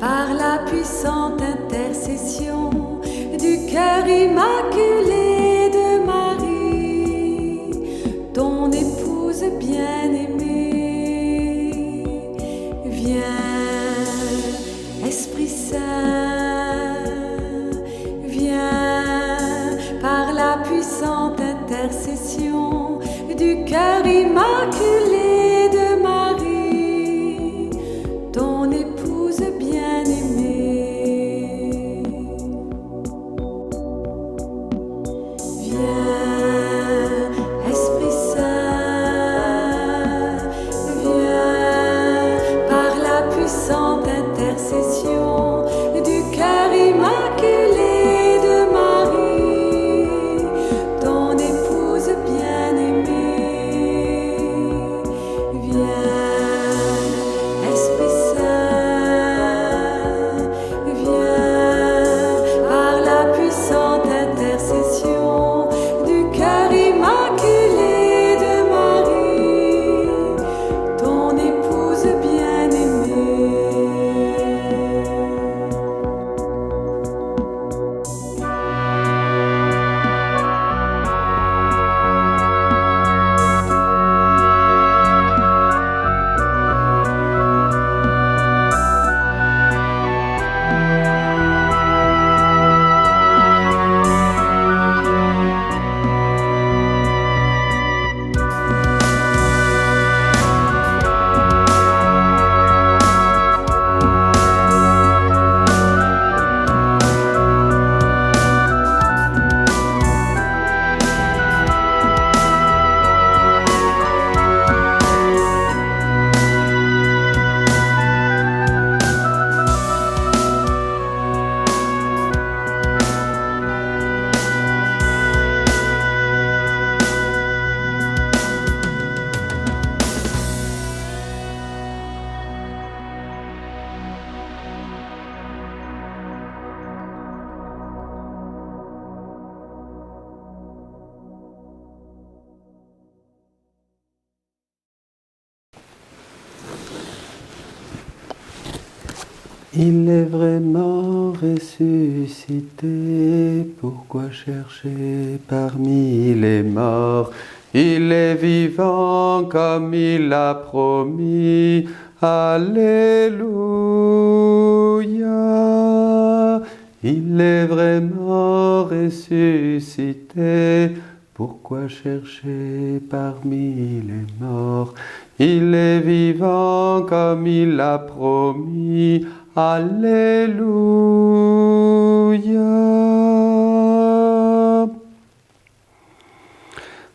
par la puissante intercession du cœur immaculé de Marie, ton épouse bien-aimée. Viens, Esprit Saint, viens par la puissante intercession du cœur immaculé de Marie, ton épouse bien-aimée. Viens, Esprit Saint, viens par la puissante intercession du cœur immaculé de Marie, ton épouse bien-aimée. Viens, Esprit Saint, viens par la puissante intercession du cœur immaculé de Marie, ton épouse bien-aimée. Il est vraiment ressuscité, pourquoi chercher parmi les morts? Il est vivant comme il l'a promis, Alléluia. Il est vraiment ressuscité, pourquoi chercher parmi les morts? Il est vivant comme il l'a promis, Alléluia.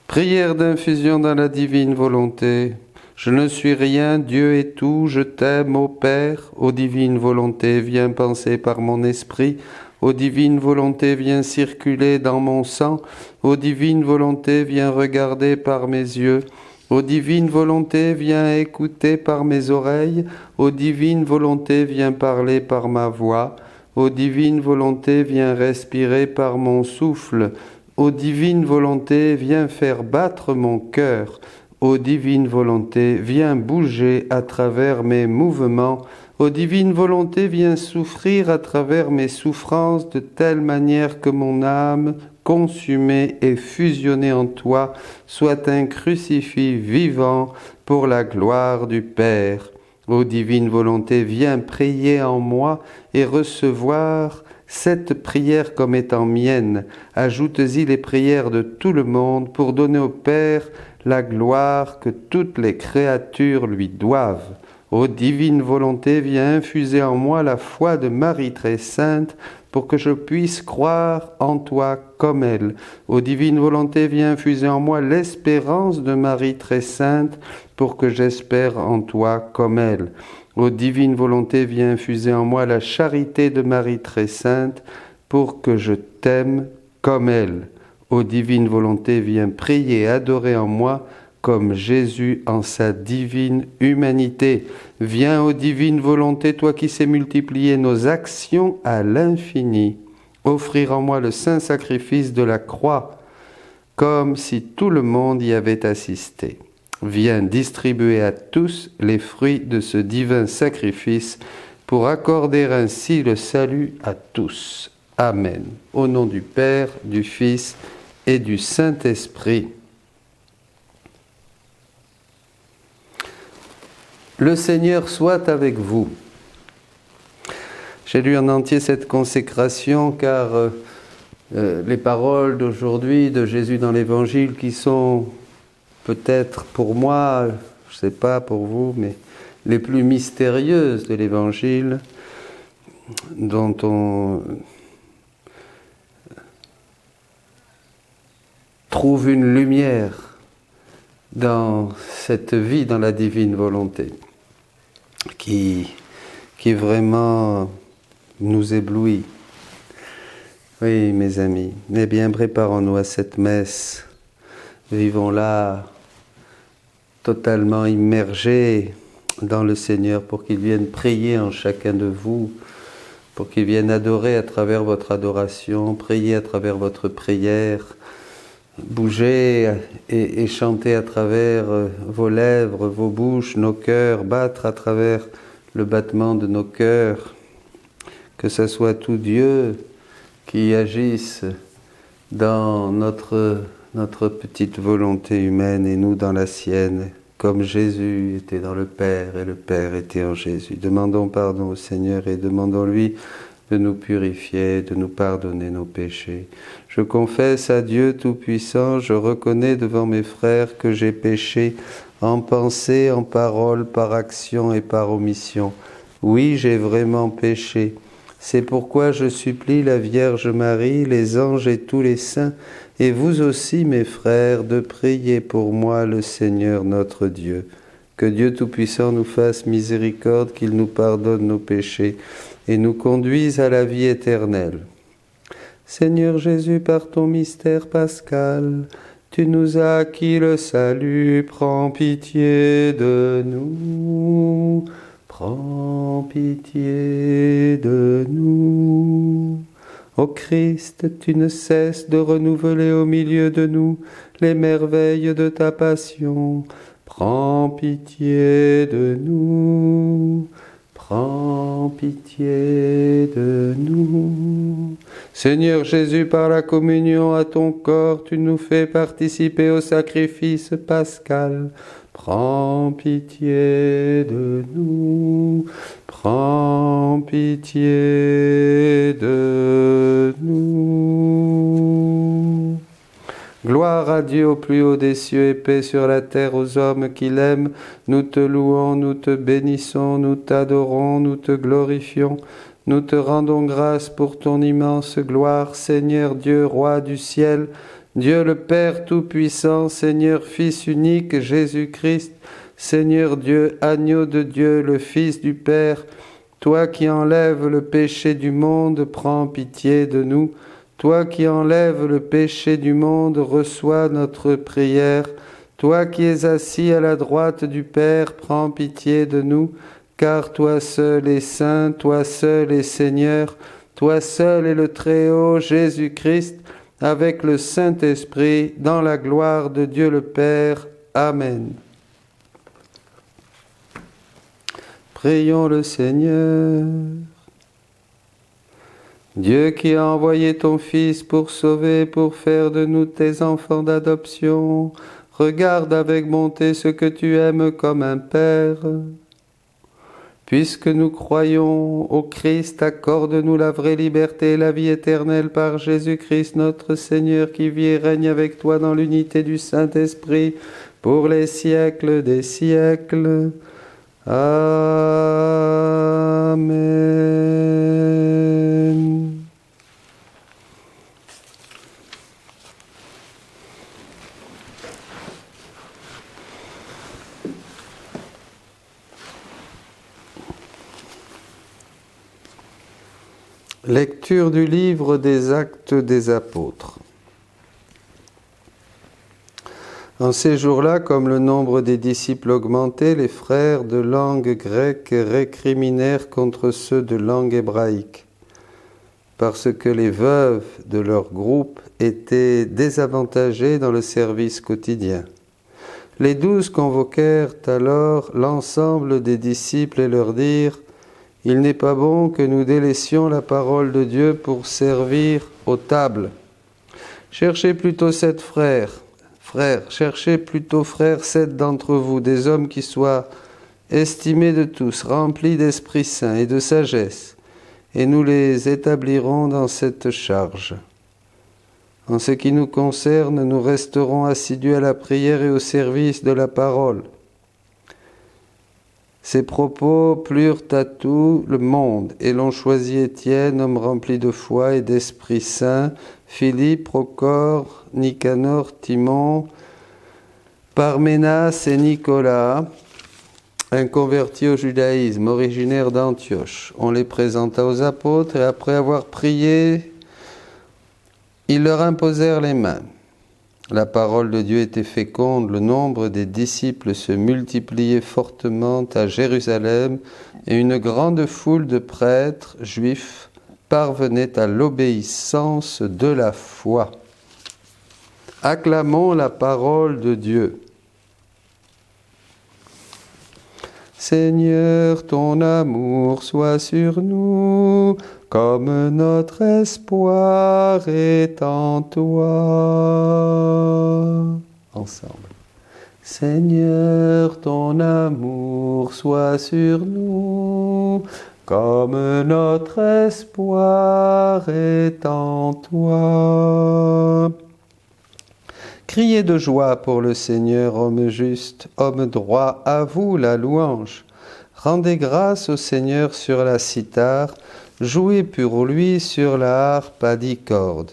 Prière d'infusion dans la divine volonté. Je ne suis rien, Dieu est tout, je t'aime, ô Père. Ô divine volonté, viens penser par mon esprit. Ô divine volonté, viens circuler dans mon sang. Ô divine volonté, viens regarder par mes yeux. Ô divine volonté, viens écouter par mes oreilles. Ô divine volonté, viens parler par ma voix. Ô divine volonté, viens respirer par mon souffle. Ô divine volonté, viens faire battre mon cœur. Ô divine volonté, viens bouger à travers mes mouvements. Ô divine volonté, viens souffrir à travers mes souffrances de telle manière que mon âme, consumée et fusionnée en toi, soit un crucifix vivant pour la gloire du Père. Ô divine volonté, viens prier en moi et recevoir cette prière comme étant mienne. Ajoute-y les prières de tout le monde pour donner au Père la gloire que toutes les créatures lui doivent. Ô divine volonté, viens infuser en moi la foi de Marie très sainte pour que je puisse croire en toi comme elle. Ô divine volonté, viens infuser en moi l'espérance de Marie très sainte pour que j'espère en toi comme elle. Ô divine volonté, viens infuser en moi la charité de Marie très sainte pour que je t'aime comme elle. Ô divine volonté, viens prier et adorer en moi comme Jésus en sa divine humanité. Viens, ô divine volonté, toi qui sais multiplier nos actions à l'infini, offrir en moi le saint sacrifice de la croix, comme si tout le monde y avait assisté. Viens distribuer à tous les fruits de ce divin sacrifice pour accorder ainsi le salut à tous. Amen. Au nom du Père, du Fils et du Saint-Esprit. Le Seigneur soit avec vous. J'ai lu en entier cette consécration car les paroles d'aujourd'hui de Jésus dans l'Évangile qui sont peut-être pour moi, je ne sais pas pour vous, mais les plus mystérieuses de l'Évangile, dont on trouve une lumière dans cette vie, dans la divine volonté, qui vraiment nous éblouit. Oui, mes amis, eh bien, préparons-nous à cette messe. Vivons-la totalement immergés dans le Seigneur pour qu'il vienne prier en chacun de vous, pour qu'il vienne adorer à travers votre adoration, prier à travers votre prière, bouger et chanter à travers vos lèvres, vos bouches, nos cœurs, battre à travers le battement de nos cœurs. Que ce soit tout Dieu qui agisse dans notre petite volonté humaine et nous dans la sienne, comme Jésus était dans le Père et le Père était en Jésus. Demandons pardon au Seigneur et demandons-lui de nous purifier, de nous pardonner nos péchés. Je confesse à Dieu Tout-Puissant, je reconnais devant mes frères que j'ai péché en pensée, en parole, par action et par omission. Oui, j'ai vraiment péché. C'est pourquoi je supplie la Vierge Marie, les anges et tous les saints, et vous aussi, mes frères, de prier pour moi le Seigneur notre Dieu. Que Dieu Tout-Puissant nous fasse miséricorde, qu'il nous pardonne nos péchés et nous conduise à la vie éternelle. Seigneur Jésus, par ton mystère pascal, tu nous as acquis le salut, prends pitié de nous. Prends pitié de nous. Ô Christ, tu ne cesses de renouveler au milieu de nous les merveilles de ta passion. Prends pitié de nous. Prends pitié de nous. Seigneur Jésus, par la communion à ton corps, tu nous fais participer au sacrifice pascal. Prends pitié de nous, prends pitié de nous. Gloire à Dieu au plus haut des cieux et paix sur la terre aux hommes qui l'aiment. Nous te louons, nous te bénissons, nous t'adorons, nous te glorifions. Nous te rendons grâce pour ton immense gloire, Seigneur Dieu, Roi du ciel, Dieu le Père Tout-Puissant, Seigneur Fils unique, Jésus-Christ, Seigneur Dieu, Agneau de Dieu, le Fils du Père, toi qui enlèves le péché du monde, prends pitié de nous. Toi qui enlèves le péché du monde, reçois notre prière. Toi qui es assis à la droite du Père, prends pitié de nous, car toi seul es saint, toi seul es Seigneur, toi seul es le Très-Haut, Jésus-Christ, avec le Saint-Esprit, dans la gloire de Dieu le Père. Amen. Prions le Seigneur. Dieu qui a envoyé ton Fils pour sauver, pour faire de nous tes enfants d'adoption, regarde avec bonté ce que tu aimes comme un Père. Puisque nous croyons au Christ, accorde-nous la vraie liberté et la vie éternelle par Jésus-Christ notre Seigneur, qui vit et règne avec toi dans l'unité du Saint-Esprit, pour les siècles des siècles. Amen. Lecture du livre des Actes des Apôtres. En ces jours-là, comme le nombre des disciples augmentait, les frères de langue grecque récriminèrent contre ceux de langue hébraïque, parce que les veuves de leur groupe étaient désavantagées dans le service quotidien. Les 12 convoquèrent alors l'ensemble des disciples et leur dirent : Il n'est pas bon que nous délaissions la parole de Dieu pour servir aux tables. Cherchez plutôt 7 frères, cherchez plutôt frères 7 d'entre vous, des hommes qui soient estimés de tous, remplis d'Esprit Saint et de sagesse, et nous les établirons dans cette charge. En ce qui nous concerne, nous resterons assidus à la prière et au service de la parole. Ces propos plurent à tout le monde, et l'on choisit Étienne, homme rempli de foi et d'Esprit Saint, Philippe, Procore, Nicanor, Timon, Parménas et Nicolas, un converti au judaïsme, originaire d'Antioche. On les présenta aux apôtres, et après avoir prié, ils leur imposèrent les mains. La parole de Dieu était féconde, le nombre des disciples se multipliait fortement à Jérusalem, et une grande foule de prêtres juifs parvenait à l'obéissance de la foi. Acclamons la parole de Dieu. Seigneur, ton amour soit sur nous, comme notre espoir est en toi. Ensemble. Seigneur, ton amour soit sur nous, comme notre espoir est en toi. Criez de joie pour le Seigneur, homme juste, homme droit, à vous la louange. Rendez grâce au Seigneur sur la cithare, jouez pour lui sur la harpe à 10 cordes.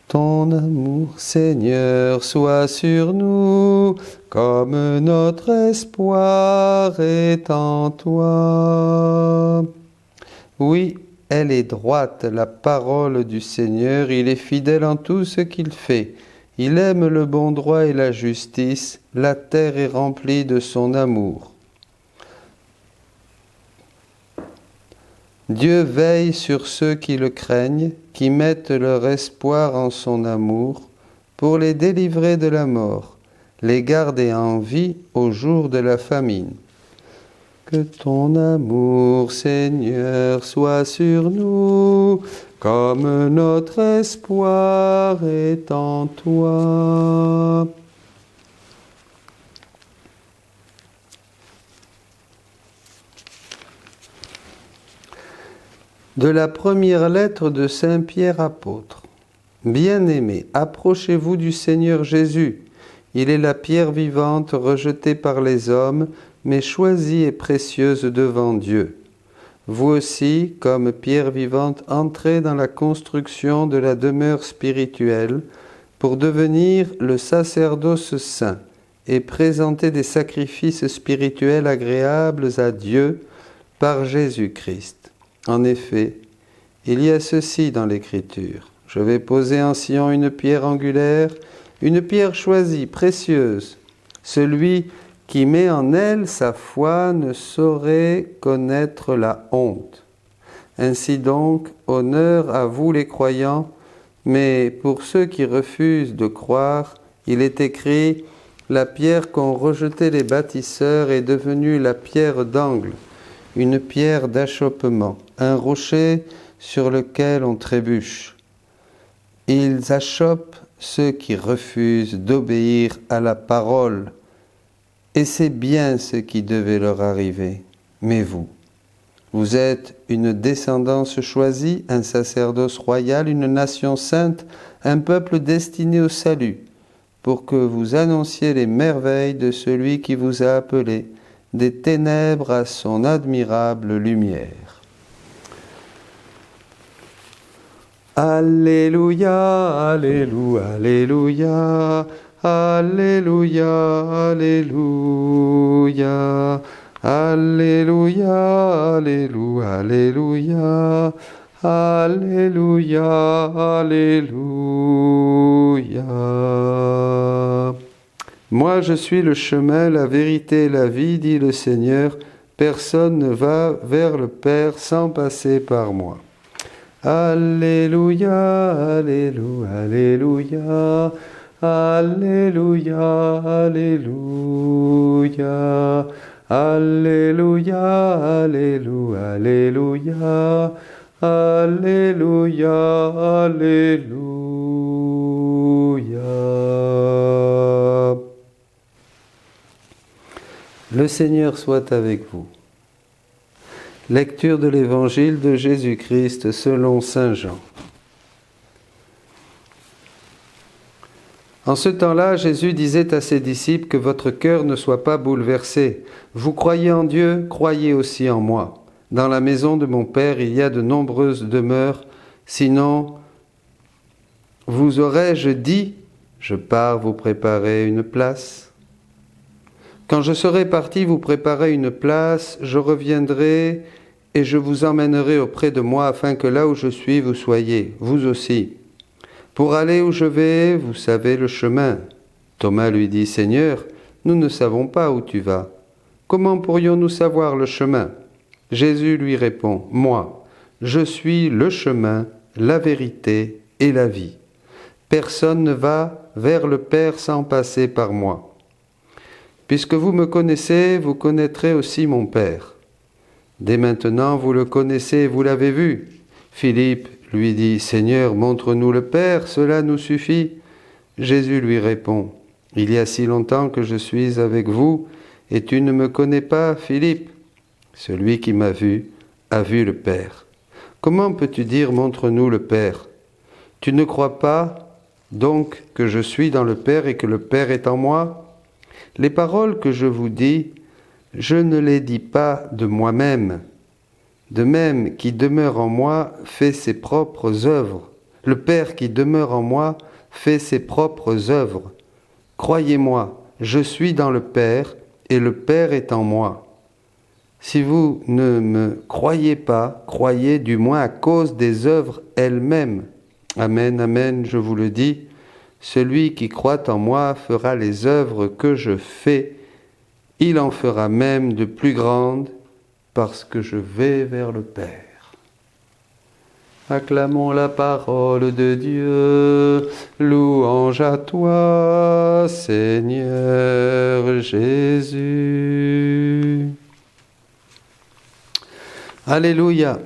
Ton amour, Seigneur, soit sur nous, comme notre espoir est en toi. Oui, elle est droite, la parole du Seigneur, il est fidèle en tout ce qu'il fait. Il aime le bon droit et la justice, la terre est remplie de son amour. Dieu veille sur ceux qui le craignent, qui mettent leur espoir en son amour, pour les délivrer de la mort, les garder en vie au jour de la famine. Que ton amour, Seigneur, soit sur nous, comme notre espoir est en toi. De la première lettre de Saint Pierre apôtre. Bien-aimés, approchez-vous du Seigneur Jésus. Il est la pierre vivante rejetée par les hommes, mais choisie et précieuse devant Dieu. Vous aussi, comme pierre vivante, entrez dans la construction de la demeure spirituelle pour devenir le sacerdoce saint et présenter des sacrifices spirituels agréables à Dieu par Jésus-Christ. En effet, il y a ceci dans l'Écriture. Je vais poser en Sion une pierre angulaire, une pierre choisie, précieuse. Celui qui met en elle sa foi ne saurait connaître la honte. Ainsi donc, honneur à vous les croyants, mais pour ceux qui refusent de croire, il est écrit « La pierre qu'ont rejetée les bâtisseurs est devenue la pierre d'angle, une pierre d'achoppement, un rocher sur lequel on trébuche. Ils achoppent ceux qui refusent d'obéir à la parole. Et c'est bien ce qui devait leur arriver. Mais vous êtes une descendance choisie, un sacerdoce royal, une nation sainte, un peuple destiné au salut, pour que vous annonciez les merveilles de celui qui vous a appelé des ténèbres à son admirable lumière. Alléluia, Alléluia, Alléluia. Alléluia, Alléluia, Alléluia, Alléluia, Alléluia, Alléluia, Alléluia. Moi je suis le chemin, la vérité et la vie, dit le Seigneur. Personne ne va vers le Père sans passer par moi. Alléluia, Alléluia, Alléluia. Alléluia, Alléluia, Alléluia, Alléluia, Alléluia, Alléluia, Alléluia. Le Seigneur soit avec vous. Lecture de l'Évangile de Jésus-Christ selon Saint Jean. En ce temps-là, Jésus disait à ses disciples que votre cœur ne soit pas bouleversé. Vous croyez en Dieu, croyez aussi en moi. Dans la maison de mon Père, il y a de nombreuses demeures. Sinon, vous aurais-je dit, je pars vous préparer une place. Quand je serai parti vous préparer une place, je reviendrai et je vous emmènerai auprès de moi afin que là où je suis, vous soyez, vous aussi. Pour aller où je vais, vous savez le chemin. Thomas lui dit, Seigneur, nous ne savons pas où tu vas. Comment pourrions-nous savoir le chemin? Jésus lui répond, moi, je suis le chemin, la vérité et la vie. Personne ne va vers le Père sans passer par moi. Puisque vous me connaissez, vous connaîtrez aussi mon Père. Dès maintenant, vous le connaissez et vous l'avez vu. Philippe lui dit, Seigneur, montre-nous le Père, cela nous suffit. Jésus lui répond, il y a si longtemps que je suis avec vous, et tu ne me connais pas, Philippe. Celui qui m'a vu a vu le Père. Comment peux-tu dire, montre-nous le Père? Tu ne crois pas, donc, que je suis dans le Père et que le Père est en moi? Les paroles que je vous dis, je ne les dis pas de moi-même. De même, qui demeure en moi fait ses propres œuvres. Le Père qui demeure en moi fait ses propres œuvres. Croyez-moi, je suis dans le Père et le Père est en moi. Si vous ne me croyez pas, croyez du moins à cause des œuvres elles-mêmes. Amen, amen, je vous le dis, celui qui croit en moi fera les œuvres que je fais. Il en fera même de plus grandes, parce que je vais vers le Père. Acclamons la parole de Dieu, louange à toi, Seigneur Jésus. Alléluia.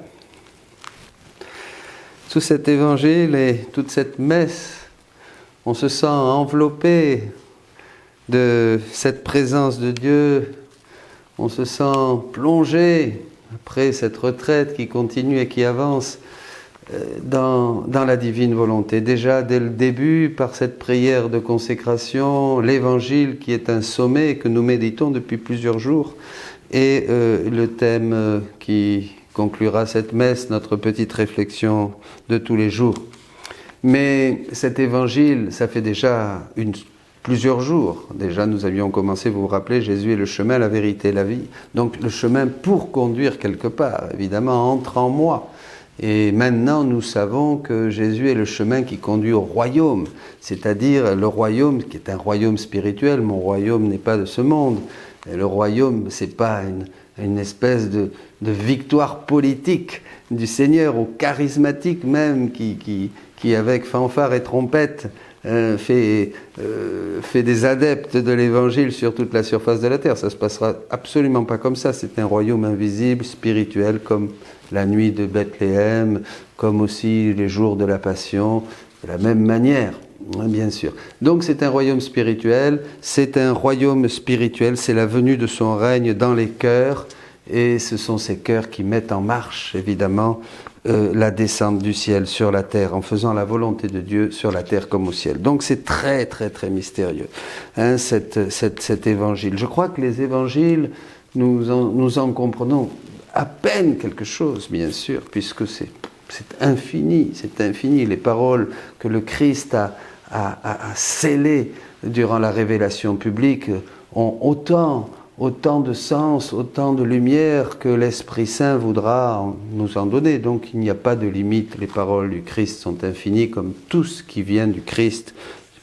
Tout cet évangile et toute cette messe, on se sent enveloppé de cette présence de Dieu. On se sent plongé, après cette retraite qui continue et qui avance, dans la divine volonté. Déjà, dès le début, par cette prière de consécration, l'Évangile qui est un sommet que nous méditons depuis plusieurs jours, et le thème qui conclura cette messe, notre petite réflexion de tous les jours. Mais cet Évangile, ça fait déjà plusieurs jours. Déjà, nous avions commencé, vous vous rappelez, Jésus est le chemin, la vérité et la vie. Donc le chemin pour conduire quelque part, évidemment, entre en moi. Et maintenant, nous savons que Jésus est le chemin qui conduit au royaume, c'est-à-dire le royaume qui est un royaume spirituel. Mon royaume n'est pas de ce monde. Et le royaume, c'est pas une espèce de victoire politique du Seigneur, ou charismatique même, qui avec fanfare et trompette, fait des adeptes de l'Évangile sur toute la surface de la terre. Ça ne se passera absolument pas comme ça. C'est un royaume invisible, spirituel, comme la nuit de Bethléem, comme aussi les jours de la Passion, de la même manière, bien sûr. Donc c'est un royaume spirituel, c'est la venue de son règne dans les cœurs, et ce sont ces cœurs qui mettent en marche, évidemment, la descente du ciel sur la terre, en faisant la volonté de Dieu sur la terre comme au ciel. Donc c'est très très très mystérieux, hein, cet évangile. Je crois que les évangiles, nous en comprenons à peine quelque chose, bien sûr, puisque c'est infini, les paroles que le Christ a scellées durant la révélation publique ont autant de sens, autant de lumière que l'Esprit Saint voudra nous en donner. Donc il n'y a pas de limite, les paroles du Christ sont infinies comme tout ce qui vient du Christ,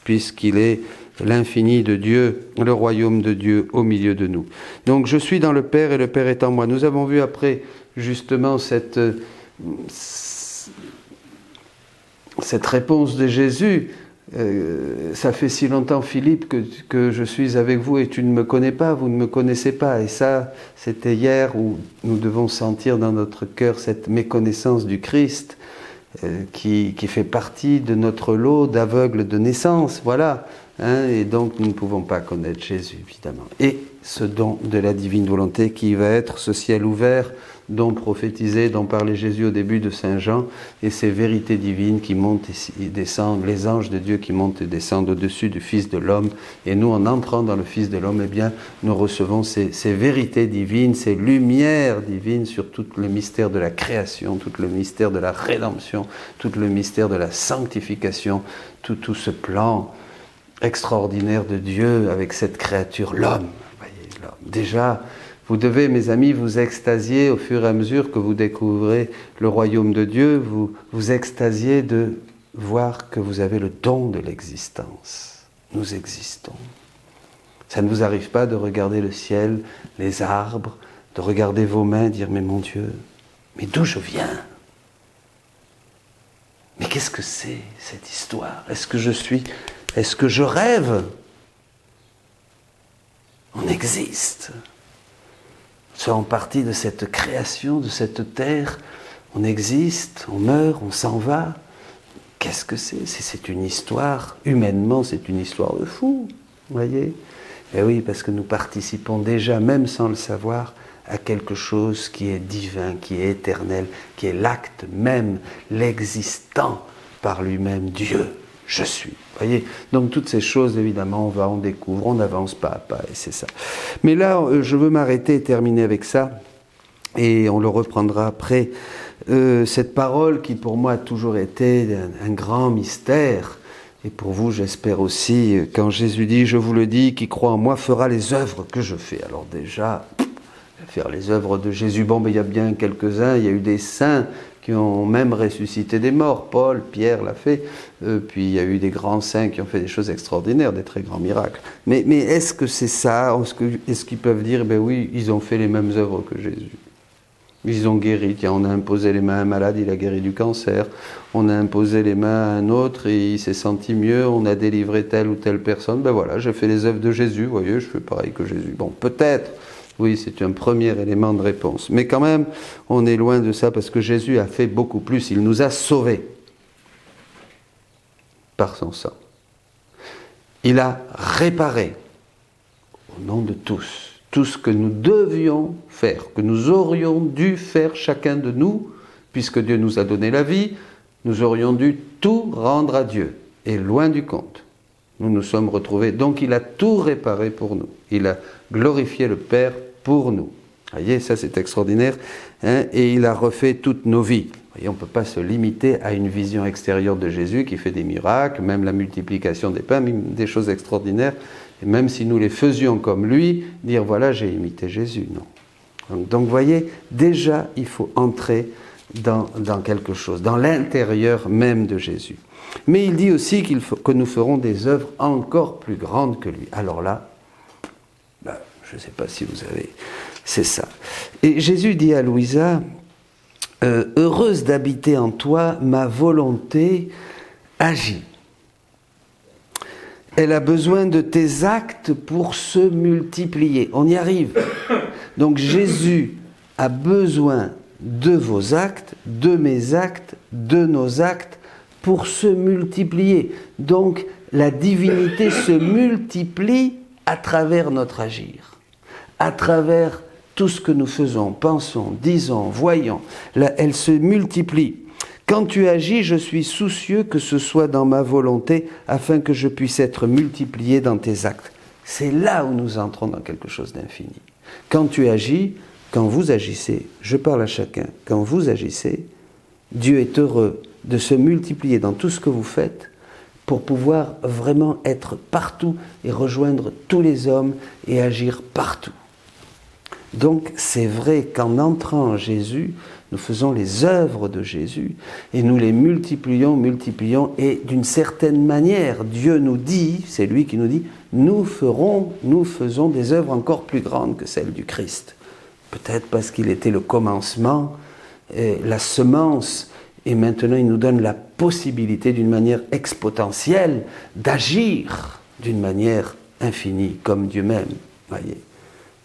puisqu'il est l'infini de Dieu, le royaume de Dieu au milieu de nous. Donc je suis dans le Père et le Père est en moi. Nous avons vu après justement cette réponse de Jésus ça fait si longtemps, Philippe, que je suis avec vous et tu ne me connais pas, vous ne me connaissez pas. Et ça, c'était hier où nous devons sentir dans notre cœur cette méconnaissance du Christ qui fait partie de notre lot d'aveugles de naissance, voilà. Et donc nous ne pouvons pas connaître Jésus, évidemment. Et ce don de la divine volonté qui va être ce ciel ouvert dont prophétisait, dont parlait Jésus au début de Saint Jean, et ces vérités divines qui montent et descendent, les anges de Dieu qui montent et descendent au-dessus du Fils de l'homme. Et nous, en entrant dans le Fils de l'homme, eh bien, nous recevons ces vérités divines, ces lumières divines sur tout le mystère de la création, tout le mystère de la rédemption, tout le mystère de la sanctification, tout ce plan extraordinaire de Dieu avec cette créature, l'homme. Voyez, l'homme. Déjà, vous devez, mes amis, vous extasier au fur et à mesure que vous découvrez le royaume de Dieu, vous extasier de voir que vous avez le don de l'existence. Nous existons. Ça ne vous arrive pas de regarder le ciel, les arbres, de regarder vos mains, dire « Mais mon Dieu, mais d'où je viens ? Mais qu'est-ce que c'est cette histoire ? Est-ce que je rêve ? On existe. Nous sommes partie de cette création, de cette terre. On existe, on meurt, on s'en va. Qu'est-ce que c'est ? C'est une histoire, humainement, c'est une histoire de fou, vous voyez ? Et oui, parce que nous participons déjà, même sans le savoir, à quelque chose qui est divin, qui est éternel, qui est l'acte même, l'existant par lui-même, Dieu. Je suis. Voyez, donc toutes ces choses, évidemment, on découvre, on avance pas à pas, et c'est ça. Mais là, je veux m'arrêter et terminer avec ça, et on le reprendra après. Cette parole qui, pour moi, a toujours été un grand mystère, et pour vous, j'espère aussi, quand Jésus dit « Je vous le dis, qui croit en moi fera les œuvres que je fais ». Alors déjà, faire les œuvres de Jésus, bon, ben, il y a bien quelques-uns, il y a eu des saints qui ont même ressuscité des morts. Paul, Pierre l'a fait, puis il y a eu des grands saints qui ont fait des choses extraordinaires, des très grands miracles. Mais est-ce que c'est ça ? Est-ce qu'ils peuvent dire, ben oui, ils ont fait les mêmes œuvres que Jésus. Ils ont guéri, tiens, on a imposé les mains à un malade, il a guéri du cancer. On a imposé les mains à un autre et il s'est senti mieux, on a délivré telle ou telle personne. Ben voilà, j'ai fait les œuvres de Jésus, vous voyez, je fais pareil que Jésus. Bon, peut-être. Oui, c'est un premier élément de réponse. Mais quand même, on est loin de ça parce que Jésus a fait beaucoup plus. Il nous a sauvés par son sang. Il a réparé, au nom de tous, tout ce que nous devions faire, que nous aurions dû faire chacun de nous, puisque Dieu nous a donné la vie, nous aurions dû tout rendre à Dieu. Et loin du compte, nous nous sommes retrouvés. Donc il a tout réparé pour nous. Il a glorifié le Père pour nous. Vous voyez, ça c'est extraordinaire. Hein, et il a refait toutes nos vies. Vous voyez, on ne peut pas se limiter à une vision extérieure de Jésus qui fait des miracles, même la multiplication des pains, même des choses extraordinaires. Et même si nous les faisions comme lui, dire voilà, j'ai imité Jésus. Non. Donc vous voyez, déjà il faut entrer dans quelque chose, dans l'intérieur même de Jésus. Mais il dit aussi que nous ferons des œuvres encore plus grandes que lui. Alors là, je ne sais pas si vous avez... C'est ça. Et Jésus dit à Louisa, « Heureuse d'habiter en toi, ma volonté agit. Elle a besoin de tes actes pour se multiplier. » On y arrive. Donc Jésus a besoin de vos actes, de mes actes, de nos actes, pour se multiplier. Donc la divinité se multiplie à travers notre agir. À travers tout ce que nous faisons, pensons, disons, voyons, là, elle se multiplie. Quand tu agis, je suis soucieux que ce soit dans ma volonté, afin que je puisse être multiplié dans tes actes. C'est là où nous entrons dans quelque chose d'infini. Quand tu agis, quand vous agissez, je parle à chacun, quand vous agissez, Dieu est heureux de se multiplier dans tout ce que vous faites, pour pouvoir vraiment être partout et rejoindre tous les hommes et agir partout. Donc c'est vrai qu'en entrant en Jésus, nous faisons les œuvres de Jésus et nous les multiplions et d'une certaine manière, Dieu nous dit, c'est lui qui nous dit, nous faisons des œuvres encore plus grandes que celles du Christ. Peut-être parce qu'il était le commencement, la semence Et maintenant, il nous donne la possibilité, d'une manière exponentielle, d'agir d'une manière infinie, comme Dieu même. Voyez.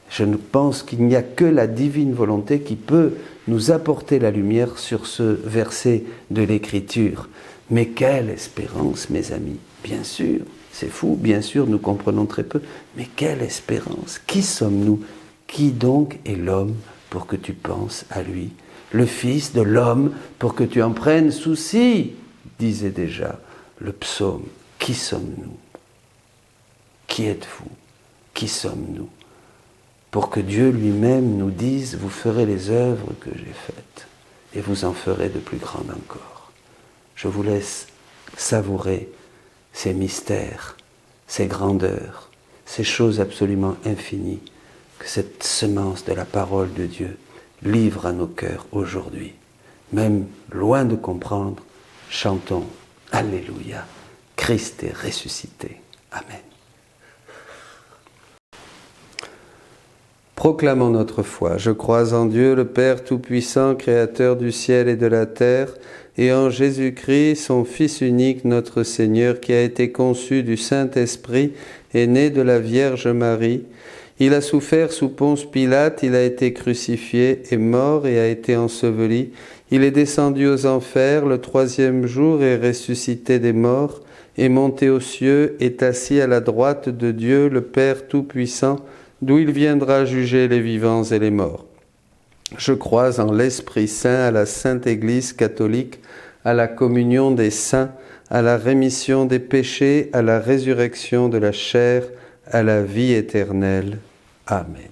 Je pense qu'il n'y a que la divine volonté qui peut nous apporter la lumière sur ce verset de l'Écriture. Mais quelle espérance, mes amis! Bien sûr, c'est fou, bien sûr, nous comprenons très peu, mais quelle espérance! Qui sommes-nous? Qui donc est l'homme pour que tu penses à lui? Le Fils de l'homme pour que tu en prennes souci, disait déjà le psaume. Qui sommes-nous? Qui êtes-vous? Qui sommes-nous? Pour que Dieu lui-même nous dise, vous ferez les œuvres que j'ai faites, et vous en ferez de plus grandes encore. Je vous laisse savourer ces mystères, ces grandeurs, ces choses absolument infinies, que cette semence de la parole de Dieu livre à nos cœurs aujourd'hui. Même loin de comprendre, chantons Alléluia, Christ est ressuscité. Amen. Proclamons notre foi. Je crois en Dieu, le Père Tout-Puissant, Créateur du ciel et de la terre, et en Jésus-Christ, son Fils unique, notre Seigneur, qui a été conçu du Saint-Esprit et né de la Vierge Marie. Il a souffert sous Ponce Pilate, il a été crucifié, est mort et a été enseveli. Il est descendu aux enfers, le 3e jour est ressuscité des morts, est monté aux cieux, est assis à la droite de Dieu, le Père Tout-Puissant, d'où il viendra juger les vivants et les morts. Je crois en l'Esprit Saint, à la Sainte Église catholique, à la communion des saints, à la rémission des péchés, à la résurrection de la chair, à la vie éternelle. Amen.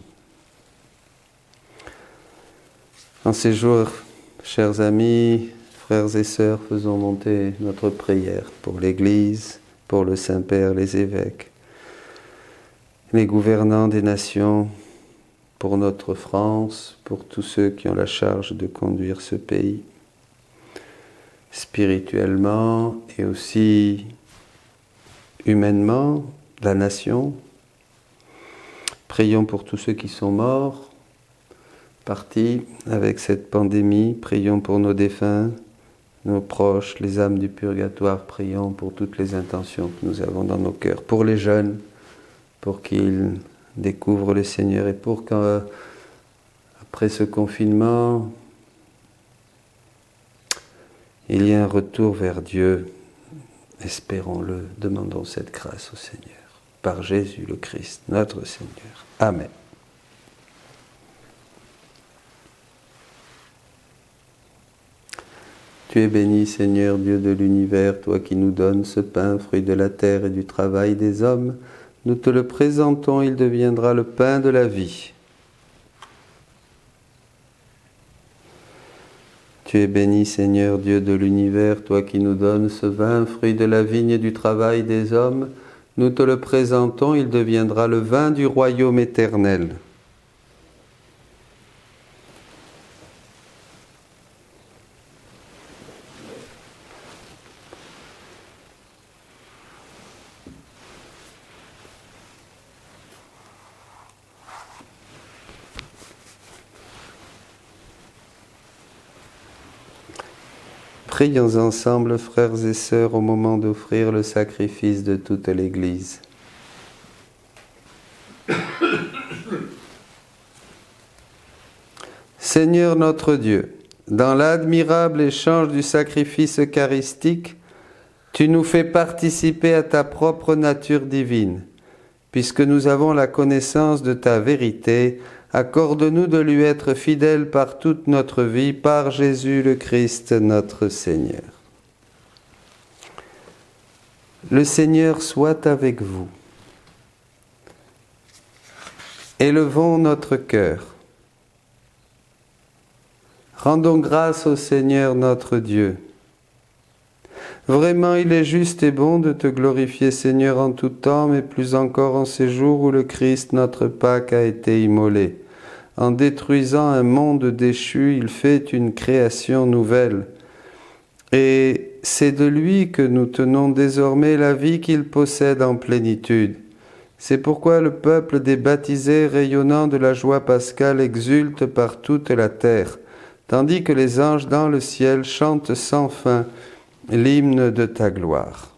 En ces jours, chers amis, frères et sœurs, faisons monter notre prière pour l'Église, pour le Saint-Père, les évêques, les gouvernants des nations, pour notre France, pour tous ceux qui ont la charge de conduire ce pays, spirituellement et aussi humainement, la nation. Prions pour tous ceux qui sont morts, partis avec cette pandémie. Prions pour nos défunts, nos proches, les âmes du purgatoire. Prions pour toutes les intentions que nous avons dans nos cœurs. Pour les jeunes, pour qu'ils découvrent le Seigneur et pour qu'après ce confinement, il y ait un retour vers Dieu. Espérons-le, demandons cette grâce au Seigneur. Par Jésus le Christ, notre Seigneur. Amen. Tu es béni, Seigneur, Dieu de l'univers, toi qui nous donnes ce pain, fruit de la terre et du travail des hommes. Nous te le présentons, il deviendra le pain de la vie. Tu es béni, Seigneur, Dieu de l'univers, toi qui nous donnes ce vin, fruit de la vigne et du travail des hommes. Nous te le présentons, il deviendra le vin du royaume éternel. Prions ensemble, frères et sœurs, au moment d'offrir le sacrifice de toute l'Église. Seigneur notre Dieu, dans l'admirable échange du sacrifice eucharistique, tu nous fais participer à ta propre nature divine. Puisque nous avons la connaissance de ta vérité, accorde-nous de lui être fidèles par toute notre vie, par Jésus le Christ, notre Seigneur. Le Seigneur soit avec vous. Élevons notre cœur. Rendons grâce au Seigneur notre Dieu. Vraiment, il est juste et bon de te glorifier, Seigneur, en tout temps, mais plus encore en ces jours où le Christ, notre Pâque, a été immolé. En détruisant un monde déchu, il fait une création nouvelle. Et c'est de lui que nous tenons désormais la vie qu'il possède en plénitude. C'est pourquoi le peuple des baptisés, rayonnant de la joie pascale, exulte par toute la terre. tandis que les anges dans le ciel chantent sans fin l'hymne de ta gloire.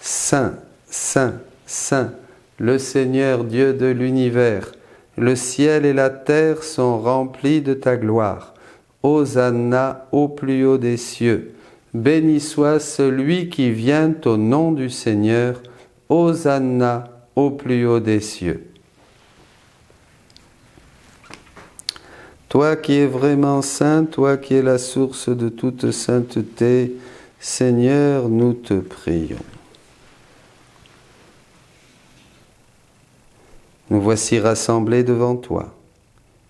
Saint, Saint, Saint, le Seigneur Dieu de l'univers, le ciel et la terre sont remplis de ta gloire. Hosanna au plus haut des cieux. Béni soit celui qui vient au nom du Seigneur. Hosanna au plus haut des cieux. Toi qui es vraiment saint, toi qui es la source de toute sainteté, Seigneur, nous te prions. Nous voici rassemblés devant toi.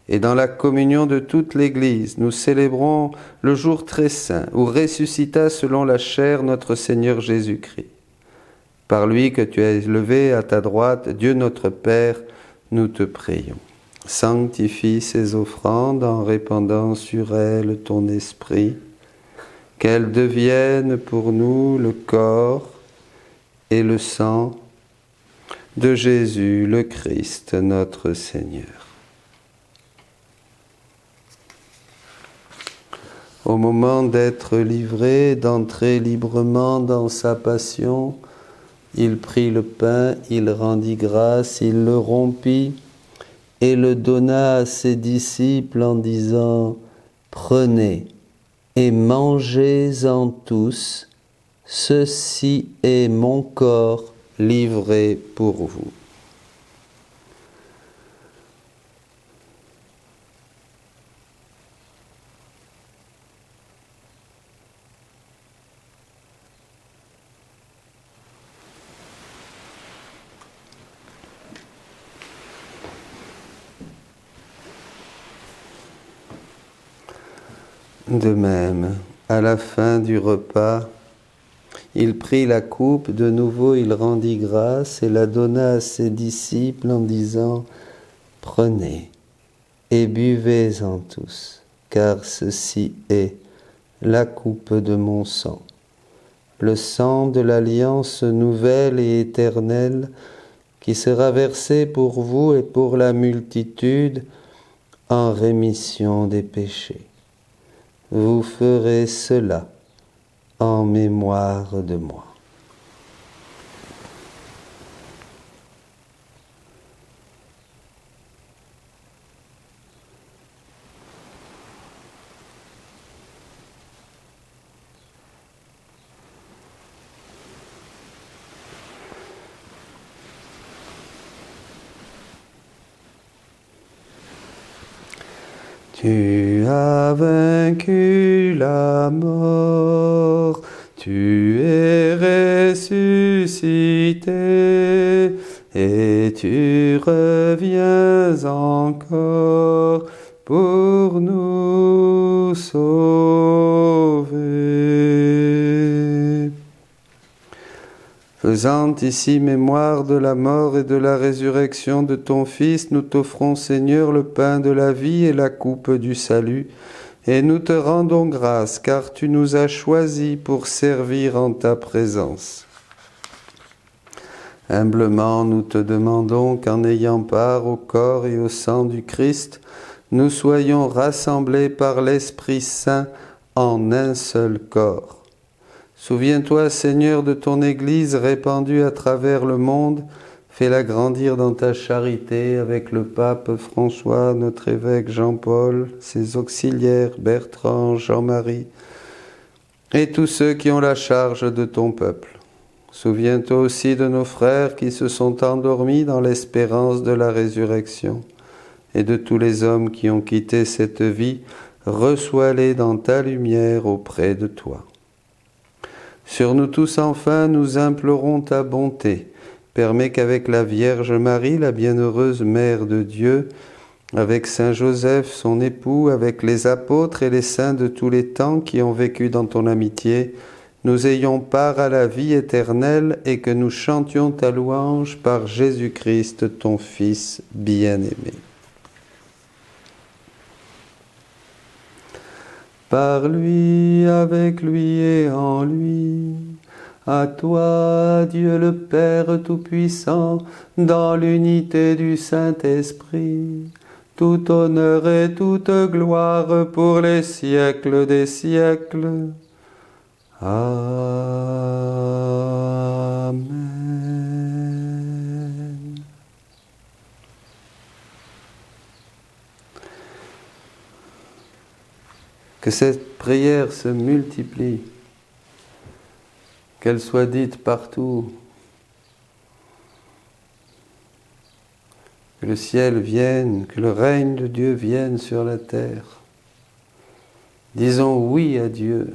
Et dans la communion de toute l'Église, nous célébrons le jour très saint où ressuscita selon la chair notre Seigneur Jésus-Christ. Par lui que tu as élevé à ta droite, Dieu notre Père, nous te prions. Sanctifie ces offrandes en répandant sur elles ton esprit, qu'elles deviennent pour nous le corps et le sang de Jésus le Christ, notre Seigneur. Au moment d'être livré, d'entrer librement dans sa passion, il prit le pain, il rendit grâce, il le rompit et le donna à ses disciples en disant « Prenez et mangez-en tous, ceci est mon corps livré pour vous. » De même, à la fin du repas, il prit la coupe, de nouveau il rendit grâce et la donna à ses disciples en disant « Prenez et buvez-en tous, car ceci est la coupe de mon sang, le sang de l'alliance nouvelle et éternelle qui sera versé pour vous et pour la multitude en rémission des péchés. Vous ferez cela en mémoire de moi. » Tu as vaincu la mort, tu es ressuscité, et tu reviens encore pour nous sauver. Faisant ici mémoire de la mort et de la résurrection de ton Fils, nous t'offrons, Seigneur, le pain de la vie et la coupe du salut, et nous te rendons grâce, car tu nous as choisis pour servir en ta présence. Humblement, nous te demandons qu'en ayant part au corps et au sang du Christ, nous soyons rassemblés par l'Esprit Saint en un seul corps. Souviens-toi, Seigneur, de ton Église répandue à travers le monde. Fais-la grandir dans ta charité avec le pape François, notre évêque Jean-Paul, ses auxiliaires Bertrand, Jean-Marie et tous ceux qui ont la charge de ton peuple. Souviens-toi aussi de nos frères qui se sont endormis dans l'espérance de la résurrection et de tous les hommes qui ont quitté cette vie. Reçois-les dans ta lumière auprès de toi. Sur nous tous enfin, nous implorons ta bonté. Permets qu'avec la Vierge Marie, la bienheureuse Mère de Dieu, avec Saint Joseph, son époux, avec les apôtres et les saints de tous les temps qui ont vécu dans ton amitié, nous ayons part à la vie éternelle et que nous chantions ta louange par Jésus-Christ, ton Fils bien-aimé. Par lui, avec lui et en lui, à toi, Dieu le Père Tout-Puissant, dans l'unité du Saint-Esprit, tout honneur et toute gloire pour les siècles des siècles. Amen. Que cette prière se multiplie, qu'elle soit dite partout, que le ciel vienne, que le règne de Dieu vienne sur la terre. Disons oui à Dieu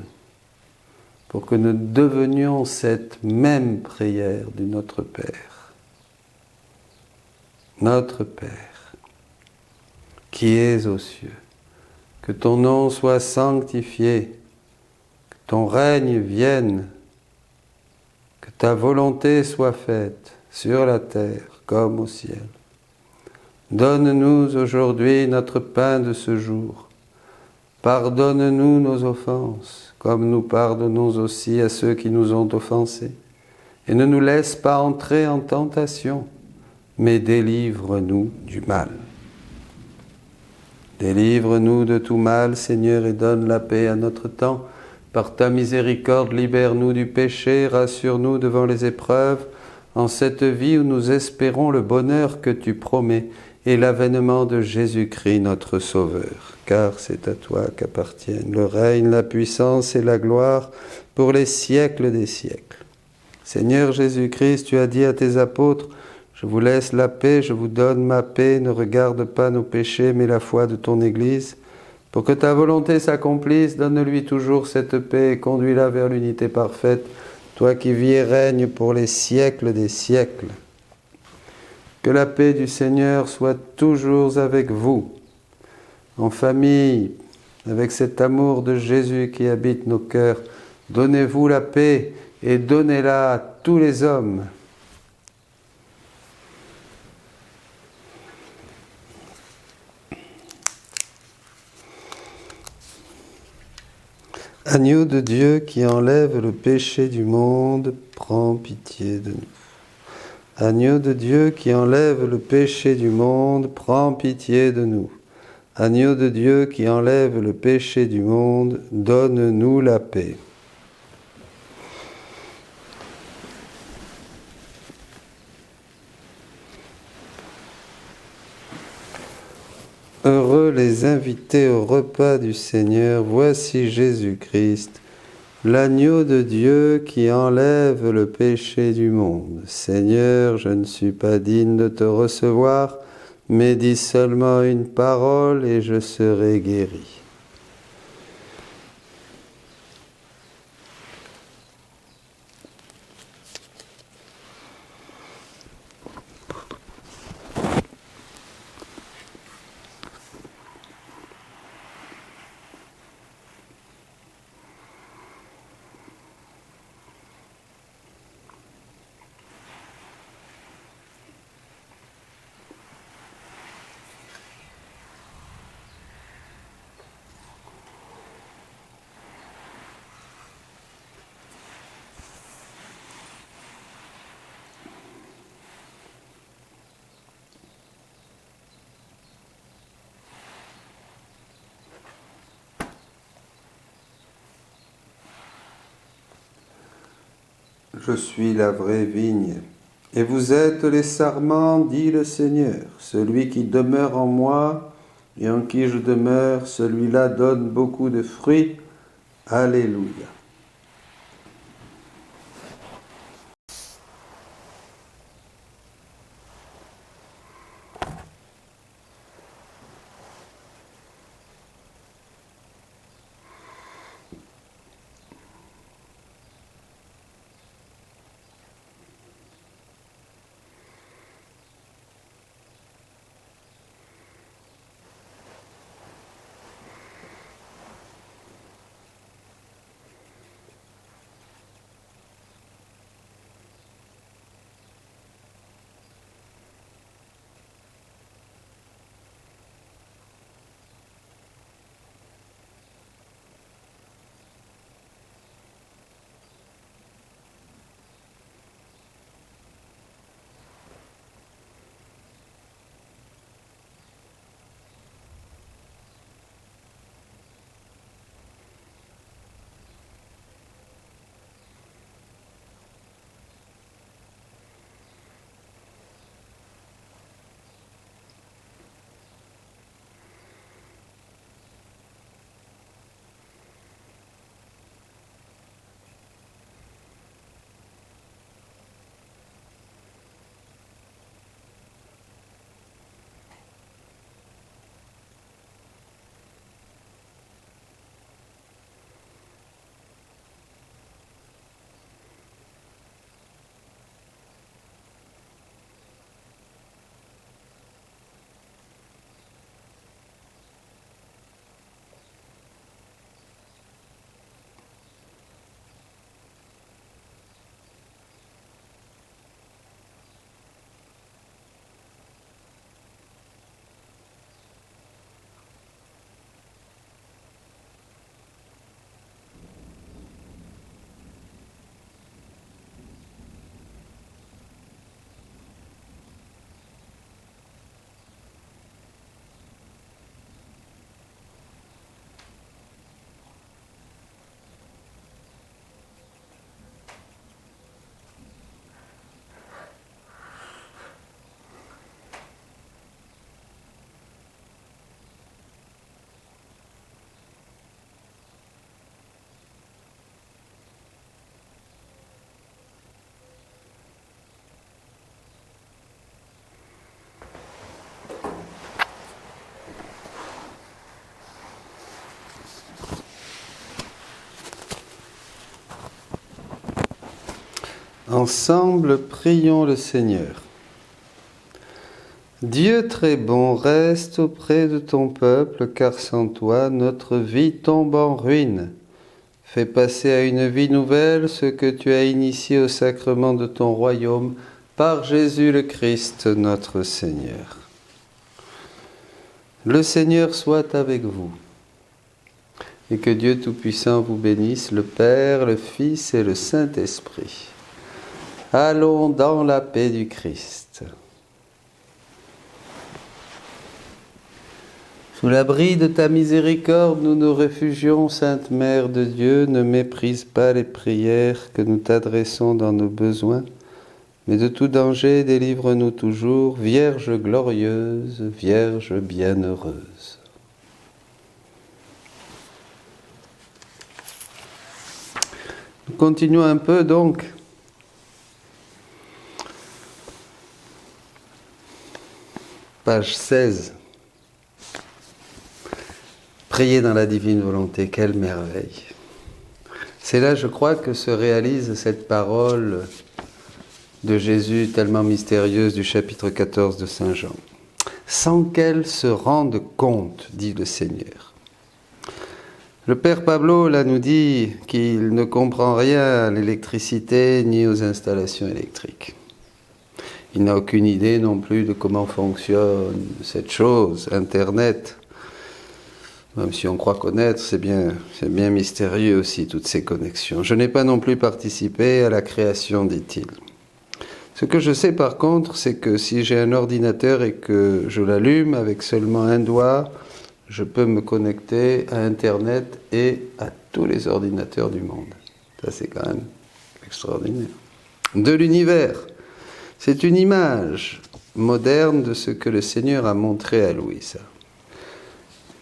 pour que nous devenions cette même prière du Notre Père. Notre Père, qui es aux cieux, que ton nom soit sanctifié, que ton règne vienne, que ta volonté soit faite sur la terre comme au ciel. Donne-nous aujourd'hui notre pain de ce jour. Pardonne-nous nos offenses, comme nous pardonnons aussi à ceux qui nous ont offensés. Et ne nous laisse pas entrer en tentation, mais délivre-nous du mal. Délivre-nous de tout mal, Seigneur, et donne la paix à notre temps. Par ta miséricorde, libère-nous du péché, rassure-nous devant les épreuves, en cette vie où nous espérons le bonheur que tu promets et l'avènement de Jésus-Christ, notre Sauveur. Car c'est à toi qu'appartiennent le règne, la puissance et la gloire pour les siècles des siècles. Seigneur Jésus-Christ, tu as dit à tes apôtres, je vous laisse la paix, je vous donne ma paix, ne regarde pas nos péchés, mais la foi de ton Église. Pour que ta volonté s'accomplisse, donne-lui toujours cette paix et conduis-la vers l'unité parfaite, toi qui vis et règnes pour les siècles des siècles. Que la paix du Seigneur soit toujours avec vous, en famille, avec cet amour de Jésus qui habite nos cœurs. Donnez-vous la paix et donnez-la à tous les hommes. Agneau de Dieu qui enlève le péché du monde, prends pitié de nous. Agneau de Dieu qui enlève le péché du monde, prends pitié de nous. Agneau de Dieu qui enlève le péché du monde, donne-nous la paix. Heureux les invités au repas du Seigneur, voici Jésus-Christ, l'agneau de Dieu qui enlève le péché du monde. Seigneur, je ne suis pas digne de te recevoir, mais dis seulement une parole et je serai guéri. Je suis la vraie vigne, et vous êtes les sarments, dit le Seigneur. Celui qui demeure en moi et en qui je demeure, celui-là donne beaucoup de fruits. Alléluia. Ensemble, prions le Seigneur. Dieu très bon, reste auprès de ton peuple, car sans toi, notre vie tombe en ruine. Fais passer à une vie nouvelle ce que tu as initié au sacrement de ton royaume, par Jésus le Christ, notre Seigneur. Le Seigneur soit avec vous, et que Dieu Tout-Puissant vous bénisse, le Père, le Fils et le Saint-Esprit. Allons dans la paix du Christ. Sous l'abri de ta miséricorde, nous nous réfugions, Sainte Mère de Dieu. Ne méprise pas les prières que nous t'adressons dans nos besoins, mais de tout danger, délivre-nous toujours, Vierge glorieuse, Vierge bienheureuse. Nous continuons un peu donc. Page 16. Prier dans la divine volonté, quelle merveille. C'est là, je crois, que se réalise cette parole de Jésus tellement mystérieuse du chapitre 14 de Saint Jean. Sans qu'elle se rende compte, dit le Seigneur. Le Père Pablo, là, nous dit qu'il ne comprend rien à l'électricité ni aux installations électriques. Il n'a aucune idée non plus de comment fonctionne cette chose, Internet. Même si on croit connaître, c'est bien mystérieux aussi, toutes ces connexions. Je n'ai pas non plus participé à la création, dit-il. Ce que je sais par contre, c'est que si j'ai un ordinateur et que je l'allume avec seulement un doigt, je peux me connecter à Internet et à tous les ordinateurs du monde. Ça, c'est quand même extraordinaire. De l'univers. C'est une image moderne de ce que le Seigneur a montré à Louisa.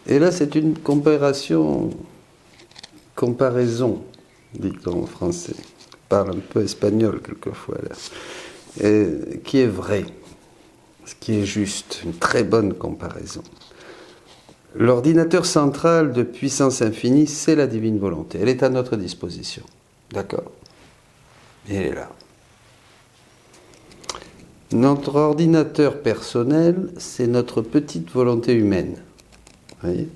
Et là, c'est une comparaison, dit-on en français. Je parle un peu espagnol quelquefois, là. Qui est vrai, ce qui est juste, une très bonne comparaison. L'ordinateur central de puissance infinie, c'est la divine volonté. Elle est à notre disposition. D'accord ? Elle est là. Notre ordinateur personnel, c'est notre petite volonté humaine. Vous voyez ?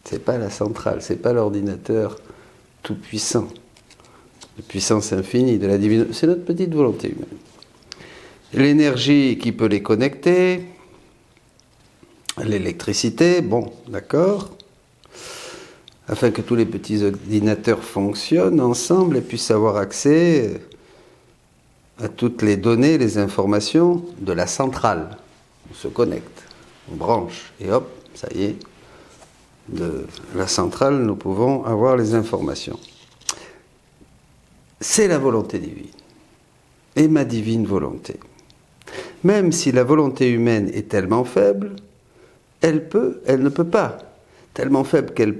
C'est pas la centrale, c'est pas l'ordinateur tout puissant, de puissance infinie, de la divine. C'est notre petite volonté humaine. L'énergie qui peut les connecter, l'électricité, bon, d'accord, afin que tous les petits ordinateurs fonctionnent ensemble et puissent avoir accès à toutes les données, les informations de la centrale. On se connecte, on branche, et hop, ça y est, de la centrale, nous pouvons avoir les informations. C'est la volonté divine, et ma divine volonté. Même si la volonté humaine est tellement faible, elle ne peut pas, tellement faible qu'elle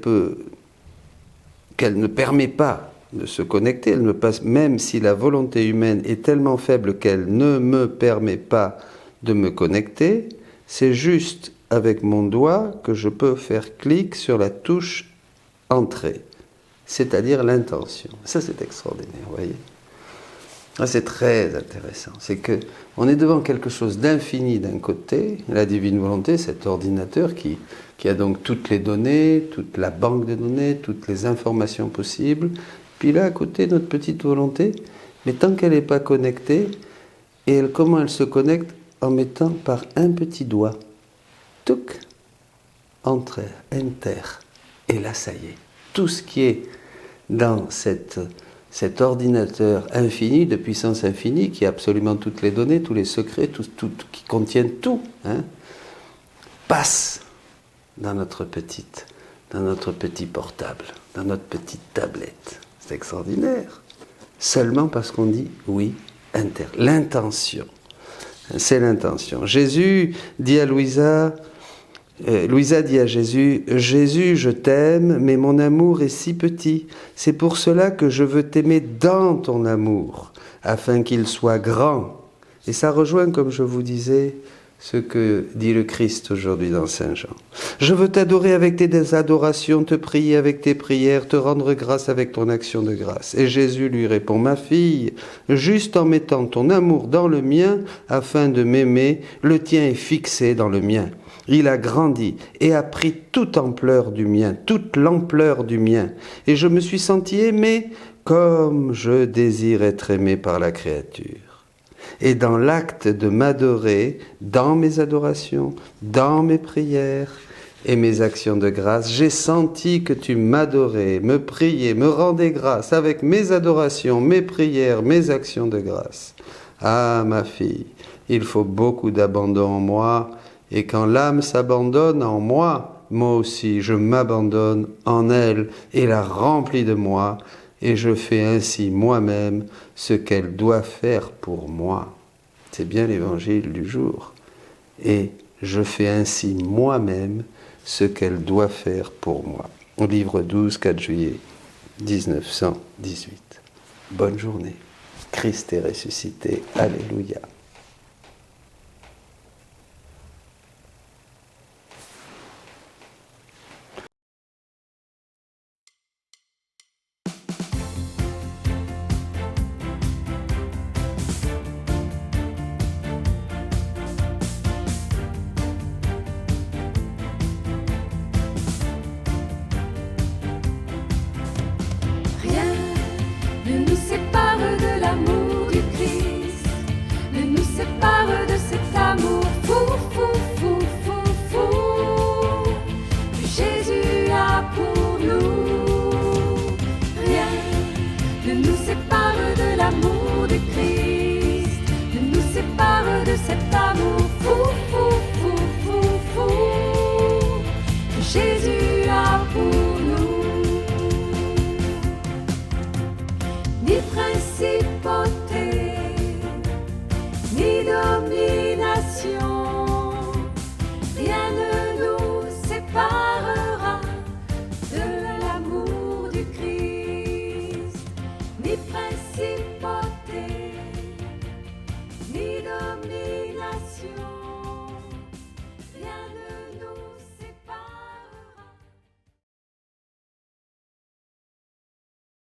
ne permet pas de se connecter, elle ne passe, même si la volonté humaine est tellement faible qu'elle ne me permet pas de me connecter, c'est juste avec mon doigt que je peux faire clic sur la touche entrée, c'est-à-dire l'intention. Ça, c'est extraordinaire, vous voyez. Ça, c'est très intéressant. C'est qu'on est devant quelque chose d'infini d'un côté, la divine volonté, cet ordinateur qui a donc toutes les données, toute la banque de données, toutes les informations possibles. Puis là, à côté, notre petite volonté, mais tant qu'elle n'est pas connectée, et comment elle se connecte ? En mettant par un petit doigt. Touc, enter, et là, ça y est. Tout ce qui est dans cet ordinateur infini, de puissance infinie, qui a absolument toutes les données, tous les secrets, qui contiennent tout, passe dans notre petit portable, dans notre petite tablette. C'est extraordinaire. Seulement parce qu'on dit oui, l'intention. C'est l'intention. Jésus dit à Louisa dit à Jésus, « Jésus, je t'aime, mais mon amour est si petit. C'est pour cela que je veux t'aimer dans ton amour, afin qu'il soit grand. » Et ça rejoint, comme je vous disais, ce que dit le Christ aujourd'hui dans Saint Jean. Je veux t'adorer avec tes adorations, te prier avec tes prières, te rendre grâce avec ton action de grâce. Et Jésus lui répond, ma fille, juste en mettant ton amour dans le mien, afin de m'aimer, le tien est fixé dans le mien. Il a grandi et a pris toute l'ampleur du mien. Et je me suis senti aimé comme je désire être aimé par la créature. Et dans l'acte de m'adorer, dans mes adorations, dans mes prières et mes actions de grâce, j'ai senti que tu m'adorais, me priais, me rendais grâce avec mes adorations, mes prières, mes actions de grâce. Ah, ma fille, il faut beaucoup d'abandon en moi, et quand l'âme s'abandonne en moi, moi aussi, je m'abandonne en elle et la remplis de moi, et je fais ainsi moi-même ce qu'elle doit faire pour moi. C'est bien l'évangile du jour. Et je fais ainsi moi-même ce qu'elle doit faire pour moi. Au livre 12, 4 juillet 1918. Bonne journée. Christ est ressuscité. Alléluia. Ne nous sépare de l'amour du Christ, ne nous sépare de cet amour fou, fou, fou, fou, fou, que Jésus a pour nous. Rien ne nous sépare de l'amour du Christ, ne nous sépare de cet amour fou, fou, fou, fou, fou, que Jésus a pour nous. Ni principauté, ni domination, rien ne nous séparera de l'amour du Christ. Ni principauté, ni domination.